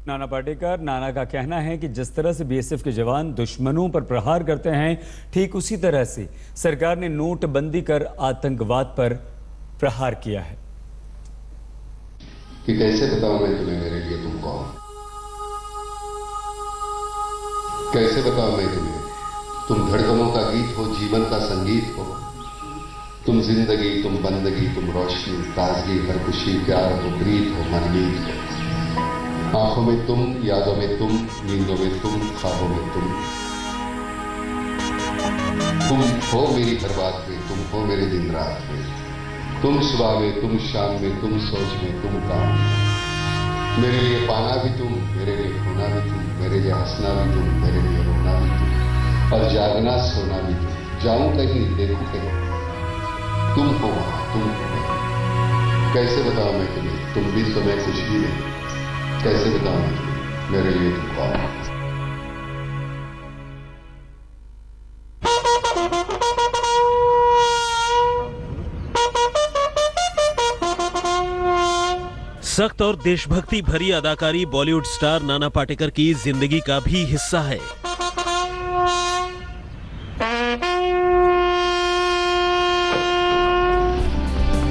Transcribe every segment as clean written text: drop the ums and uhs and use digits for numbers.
नाना पाटेकर। नाना का कहना है कि जिस तरह से बीएसएफ के जवान दुश्मनों पर प्रहार करते हैं, ठीक उसी तरह से सरकार ने नोटबंदी कर आतंकवाद पर प्रहार किया है। कि कैसे बताऊं मैं तुम्हें मेरे लिए तुम कौन, कैसे बताऊं मैं तुम्हें, तुम धड़कनों का गीत हो, जीवन का संगीत हो, तुम जिंदगी, तुम बंदगी, तुम रोशनी, ताजगी, हर खुशी, प्यार हो, प्रीत हो, मनमीत हो। आंखों में तुम, यादों में तुम, नींदों में तुम, ख्वाबों में तुम हो मेरी हर बात में, तुम हो मेरे दिन रात में, तुम सुबह में, तुम शाम में, तुम सोच में, तुम काम में। मेरे लिए पाना भी तुम, मेरे लिए खोना भी तुम, मेरे लिए हंसना भी तुम, मेरे लिए रोना भी तुम, और जागना सोना भी तुम। जाऊं कहीं, देखूं कहीं, तुम हो वहां, तुम हो वहां। कैसे बताऊं मैं तुम्हें, तुम भी तो मैं कुछ भी नहीं। कैसे बताऊं मैं तुम्हें, मेरे लिए तुम कौन। सख्त और देशभक्ति भरी अदाकारी बॉलीवुड स्टार नाना पाटेकर की जिंदगी का भी हिस्सा है।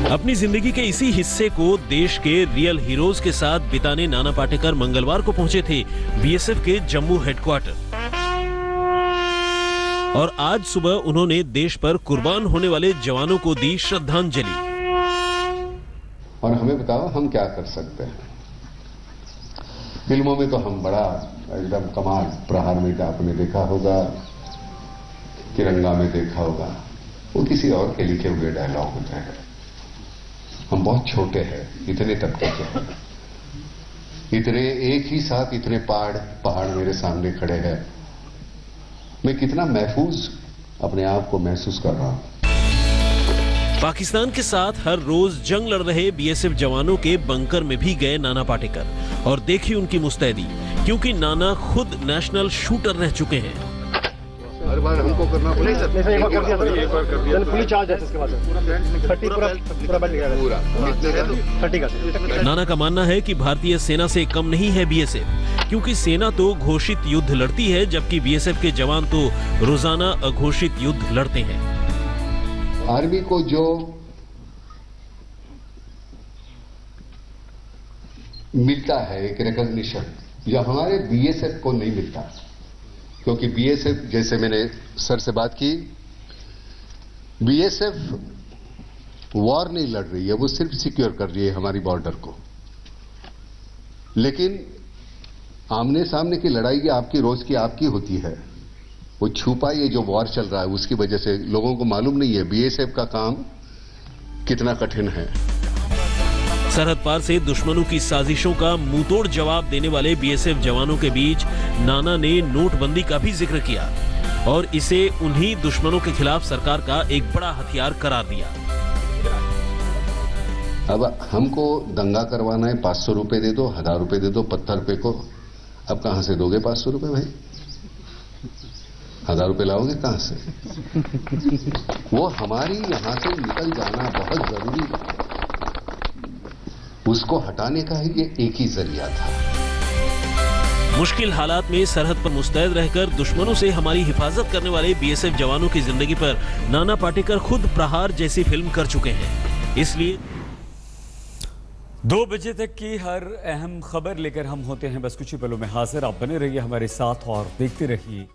अपनी जिंदगी के इसी हिस्से को देश के रियल हीरोज के साथ बिताने नाना पाटेकर मंगलवार को पहुंचे थे बीएसएफ के जम्मू हेडक्वार्टर। और आज सुबह उन्होंने देश पर कुर्बान होने वाले जवानों को दी श्रद्धांजलि। और हमें बताओ हम क्या कर सकते हैं। फिल्मों में तो हम बड़ा एकदम कमाल प्रहार में आपने देखा होगा, तिरंगा में देखा होगा, वो किसी और के लिखे हुए डायलॉग होते हैं। हम बहुत छोटे हैं, इतने तबके के हैं, इतने एक ही साथ इतने पहाड़ मेरे सामने खड़े हैं। मैं कितना महफूज अपने आप को महसूस कर रहा हूं। पाकिस्तान के साथ हर रोज जंग लड़ रहे बीएसएफ जवानों के बंकर में भी गए नाना पाटेकर और देखी उनकी मुस्तैदी, क्योंकि नाना खुद नेशनल शूटर रह चुके हैं। हर बार हमको करना पड़ेगा। नाना का मानना है कि भारतीय सेना से कम नहीं है बीएसएफ, क्योंकि सेना तो घोषित युद्ध लड़ती है, जबकि बीएसएफ के जवान तो रोजाना अघोषित युद्ध लड़ते हैं। आर्मी को जो मिलता है एक रिकॉग्निशन, जो हमारे बीएसएफ को नहीं मिलता, क्योंकि बीएसएफ, जैसे मैंने सर से बात की, बीएसएफ वॉर नहीं लड़ रही है, वो सिर्फ सिक्योर कर रही है हमारी बॉर्डर को। लेकिन आमने सामने की लड़ाई आपकी रोज की आपकी होती है। वो छुपा ये जो वॉर चल रहा है, उसकी वजह से लोगों को मालूम नहीं है बीएसएफ का काम कितना कठिन है। सरहद पार से दुश्मनों की साजिशों का मुंहतोड़ जवाब देने वाले बीएसएफ जवानों के बीच नाना ने नोटबंदी का भी जिक्र किया और इसे उन्हीं दुश्मनों के खिलाफ सरकार का एक बड़ा हथियार करार दिया। अब हमको दंगा करवाना है, 500 रुपए दे दो, 1000 रुपए दे दो, पत्थर पे को। अब कहां से दोगे 500 रुपए भाई? 1000 रुपए लाओगे कहां से? वो हमारी यहां से निकल जाना बहुत जरूरी है। उसको हटाने का ही ये एक ही जरिया था। मुश्किल हालात में सरहद पर मुस्तैद रहकर दुश्मनों से हमारी हिफाजत करने वाले बीएसएफ जवानों की जिंदगी पर नाना पाटेकर खुद प्रहार जैसी फिल्म कर चुके हैं। इसलिए 2 बजे तक की हर अहम खबर लेकर हम होते हैं बस कुछ ही पलों में हाजिर। आप बने रहिए हमारे साथ और देखते रहिए।